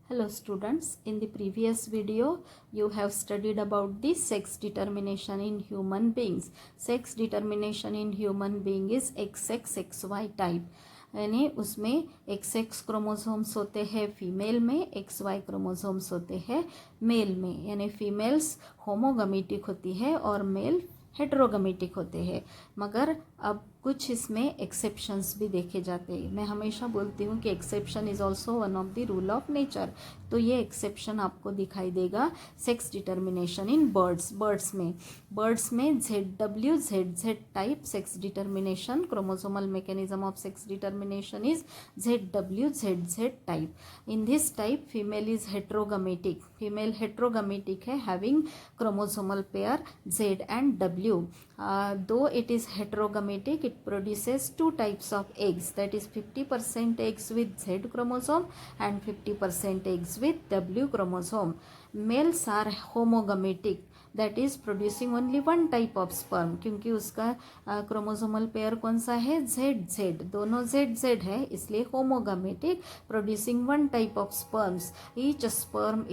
Hello students, in the previous video you have studied about the sex determination in human beings. Sex determination in human being is XX XY type, यानी उसमें XX chromosomes होते हैं female में, XY chromosomes होते हैं mail में, यानी females होमोगमेटिक होती है और मेल हेटेरोगमेटिक होते हैं। मगर अब कुछ इसमें एक्सेप्शंस भी देखे जाते हैं। मैं हमेशा बोलती हूँ कि exception is also one of the rule of nature. तो ये एक्सेप्शन आपको दिखाई देगा सेक्स डिटर्मिनेशन इन बर्ड्स में ZW ZZ type sex determination, chromosomal mechanism of sex determination is ZW ZZ type. In this type female is heterogametic, female heterogametic है, having chromosomal pair Z and W. Though it is heterogametic, it produces two types of eggs, that is 50% eggs with Z chromosome and 50% eggs with W chromosome. Males are homogametic, that is producing only one type of sperm, क्योंकि उसका chromosomal pair कौन सा है, ZZ, दोनों ZZ है, इसलिए homogametic, producing one type of sperms. Each sperm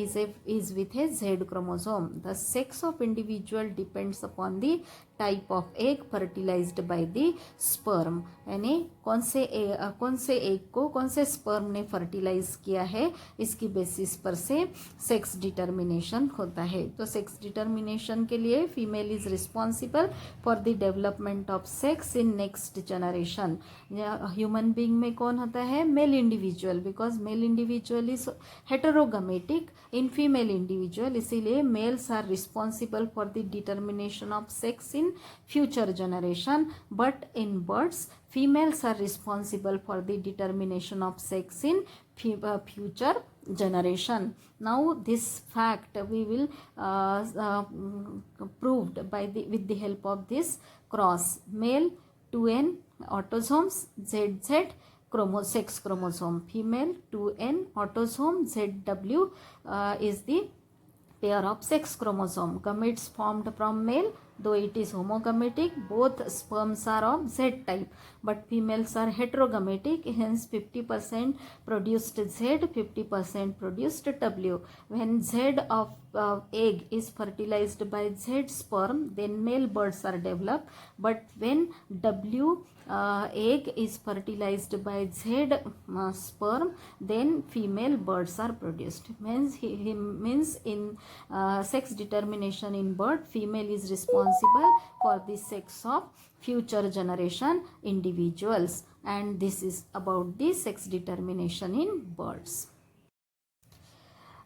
is with a Z chromosome. The sex of individual depends upon the type of egg fertilized by the sperm, यानी कौन से egg को कौन से स्पर्म ने फर्टिलाइज किया है, इसकी बेसिस पर से सेक्स डिटर्मिनेशन होता है. तो सेक्स डिटर्मिनेशन के लिए female is responsible for the development of sex in next generation. Human being में कौन होता है, male individual, because male individual is heterogametic in female individual, इसीलिए males are responsible for the determination of sex in future generation. But in birds, females are responsible for the determination of sex in future generation. Now this fact we will proved by with the help of this cross. Male 2n autosomes ZZ sex chromosome, female 2n autosome ZW is the pair of sex chromosome. Gametes formed from male, though it is homogametic, both sperms are of Z type, but females are heterogametic, hence 50% produced Z, 50% produced W. When Z of egg is fertilized by Z sperm, then male birds are developed, but when W egg is fertilized by Z sperm, then female birds are produced. Means in sex determination in bird, female is responsible for the sex of future generation individuals, and this is about the sex determination in birds.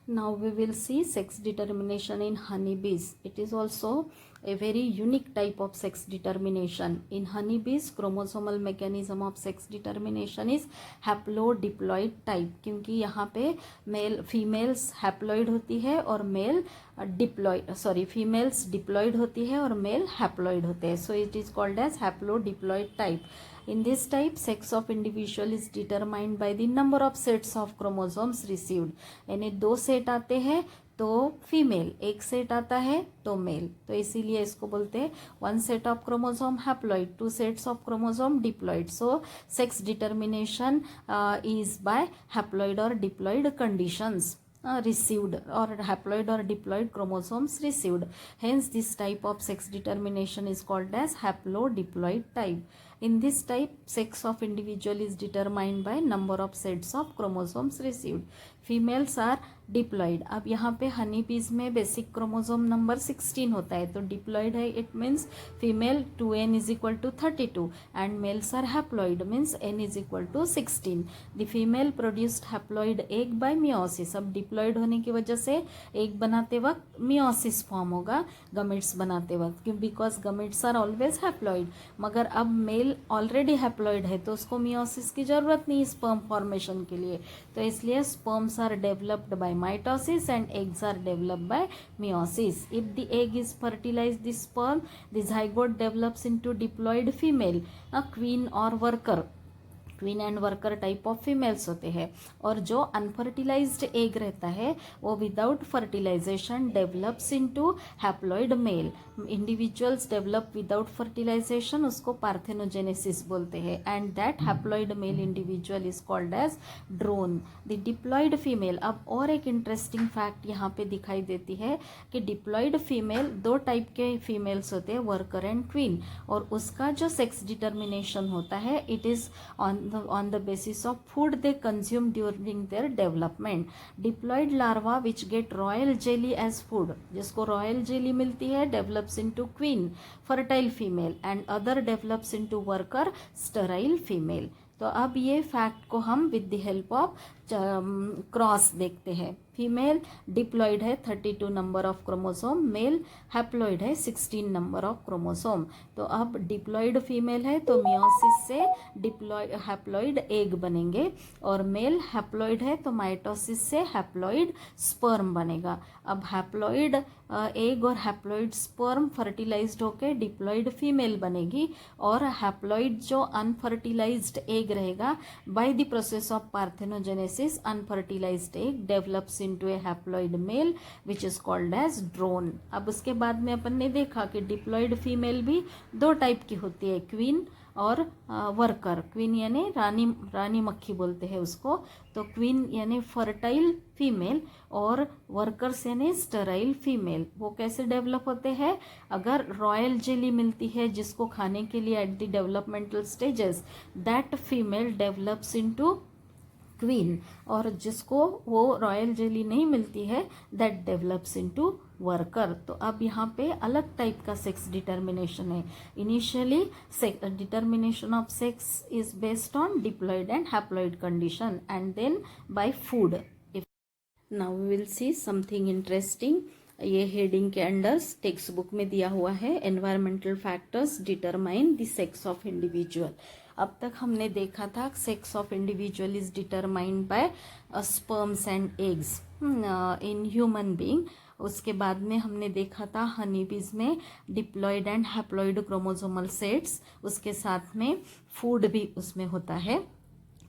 Now we will see sex determination in honeybees. It is also a very unique type of sex determination. In honeybees, chromosomal mechanism of sex determination is haplodiploid type, क्योंकि यहाँ पे mail females haploid होती है और mail females diploid होती है और mail haploid होते हैं. So it is called as haplodiploid type. In this type, sex of individual is determined by the number of sets of chromosomes received. यानी 2 set आते हैं तो फीमेल, 1 सेट आता है तो मेल, तो इसीलिए इसको बोलते हैं 1 set of chromosome haploid, 2 sets of chromosome diploid. So sex determination is by haploid और diploid conditions received, or haploid or diploid chromosomes received. Hence this type of sex determination is called as haplodiploid type. In this type, sex of individual is determined by number of sets of chromosomes received. Females are diploid. अब यहाँ पे हनी बीज में basic chromosome number 16 होता है, तो diploid है, it means female 2n is equal to 32 and males are haploid, means n is equal to 16. The female produced haploid egg by meiosis. अब डिप्लॉइड होने की वजह से एग बनाते वक्त मियोसिस फॉर्म होगा गमेट्स बनाते वक्त, क्यों, because gametes are always haploid. मगर अब मेल ऑलरेडी हैप्लॉइड है तो उसको मियोसिस की जरूरत नहीं स्पर्म फॉर्मेशन के लिए, तो इसलिए sperms are developed by mitosis and eggs are developed by meiosis. If the egg is fertilized, the sperm, the zygote develops into diploid female, a queen or worker. Queen and worker type of females होते हैं। और जो unfertilized egg रहता है वो without fertilization develops into haploid male. Individuals develop without fertilization, उसको parthenogenesis बोलते हैं। And that haploid male individual is called as drone. The diploid female, अब और एक इंटरेस्टिंग फैक्ट यहाँ पे दिखाई देती है कि डिप्लॉइड फीमेल, दो टाइप के फीमेल्स होते हैं, वर्कर एंड क्वीन, और उसका जो सेक्स डिटर्मिनेशन होता है it is on the basis of food they consume during their development. Diploid larva which get royal jelly as food, जिसको royal jelly मिलती है, develops into queen fertile female and other develops into worker sterile female. तो अब ये fact को हम with the help of cross देखते हैं। फीमेल डिप्लॉइड है 32 number of chromosome, male haploid है 16 नंबर ऑफ क्रोमोसोम। तो अब डिप्लॉइड फीमेल है तो मियोसिस से हैप्लॉइड एग बनेंगे, और मेल हैप्लॉइड है तो माइटोसिस से हैप्लॉइड स्पर्म बनेगा। अब हैप्लॉइड एग और हैप्लॉइड स्पर्म फर्टिलाइज्ड होकर डिप्लॉइड फीमेल बनेगी, और हैप्लॉइड जो अनफर्टिलाइज्ड एग रहेगा by the process of parthenogenesis unfertilized egg develops into a haploid male which is called as drone. अब उसके बाद में अपन ने देखा कि डिप्लॉइड फीमेल भी दो टाइप की होती है, क्वीन और वर्कर। क्वीन यानी रानी मक्खी बोलते हैं उसको, तो क्वीन यानी फर्टाइल फीमेल और वर्कर्स यानी स्टेराइल फीमेल। वो कैसे डेवलप होते हैं? अगर रॉयल जेली मिलती है जिसको खाने के लिए at the developmental stages, that female develops into queen, और जिसको वो रॉयल जेली नहीं मिलती है दैट डेवलप्स इनटू वर्कर। तो अब यहाँ पे अलग टाइप का सेक्स डिटर्मिनेशन है। Initially determination of sex is based on diploid and haploid condition and then by food. Now we will see something interesting. ये हेडिंग के अंडर टेक्स्ट बुक में दिया हुआ है, environmental factors determine the sex of individual. अब तक हमने देखा था sex of individual is determined by sperms and eggs in human being. उसके बाद में हमने देखा था हनी बीज में diploid and haploid chromosomal sets, उसके साथ में फूड भी उसमें होता है।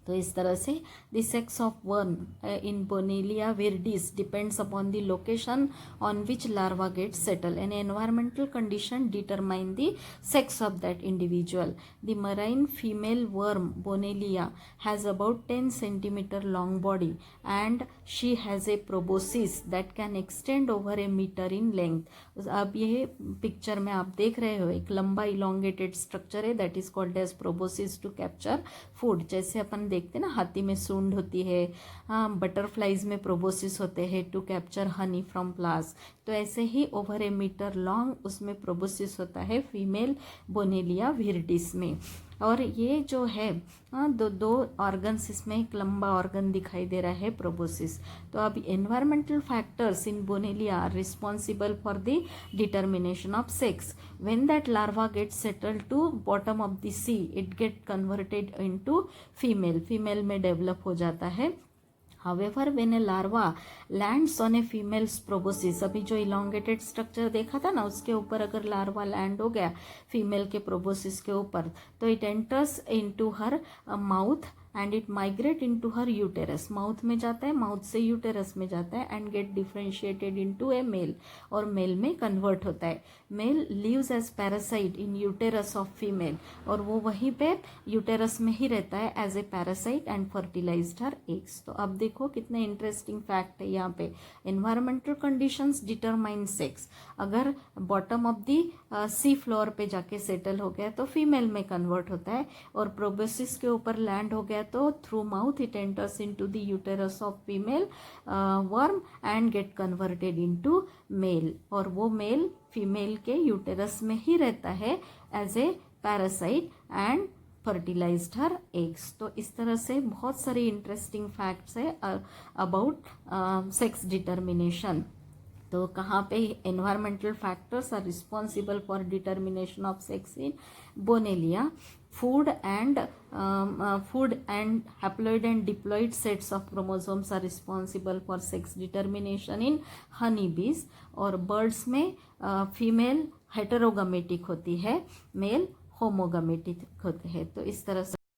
तो इस तरह से the sex of worm in Bonellia viridis depends upon the location on which larva get settle and environmental condition determine the sex of that individual. The marine female worm Bonellia has about 10 centimetre long body and she has a proboscis that can extend over a metre in length. अब ये picture में आप देख रहे हो एक लंबा elongated structure है that is called as proboscis to capture food. जैसे अपन देखते हैं ना हाथी में सूंड होती है, बटरफ्लाइज में प्रोबोसिस होते हैं to capture honey from flowers, तो ऐसे ही ओवर ए मीटर लॉन्ग उसमें प्रोबोसिस होता है फीमेल बोनेलिया विर्डिस में। और ये जो है दो ऑर्गन्स, इसमें एक लंबा ऑर्गन दिखाई दे रहा है प्रोबोसिस। तो अब environmental factors in Bonellia are responsible for the determination of sex. When that larva get settle to bottom of the sea it get converted into female, female में डेवलप हो जाता है। However, when a larva lands on a female's proboscis, अभी जो elongated structure देखा था ना उसके ऊपर अगर लार्वा लैंड हो गया फीमेल के प्रोबोसिस के ऊपर, तो it enters into her mouth and it migrate into her uterus. Mouth में जाता है, माउथ से यूटेरस में जाता है and get differentiated into a male, और मेल में कन्वर्ट होता है। Male lives as parasite in uterus of female, और वो वहीं पे यूटेरस में ही रहता है as a parasite and fertilised her eggs. तो अब देखो कितने इंटरेस्टिंग फैक्ट है यहाँ पे। Environmental conditions determine sex. अगर bottom of the sea floor पे जाके सेटल हो गया तो फीमेल में कन्वर्ट होता है, और प्रोबोसिस के ऊपर लैंड हो गया तो through mouth it enters into the uterus of female worm and get converted into male, और वो मेल फीमेल के यूटेरस में ही रहता है as a parasite and fertilised her eggs. तो इस तरह से बहुत सारे इंटरेस्टिंग फैक्ट्स है अबाउट सेक्स डिटर्मिनेशन। तो कहाँ पे environmental factors are responsible for determination of sex in Bonellia. Food and haploid and diploid sets of chromosomes are responsible for sex determination in honeybees, और birds में female हेटेरोगमेटिक होती है, mail होमोगमेटिक होते हैं। तो इस तरह से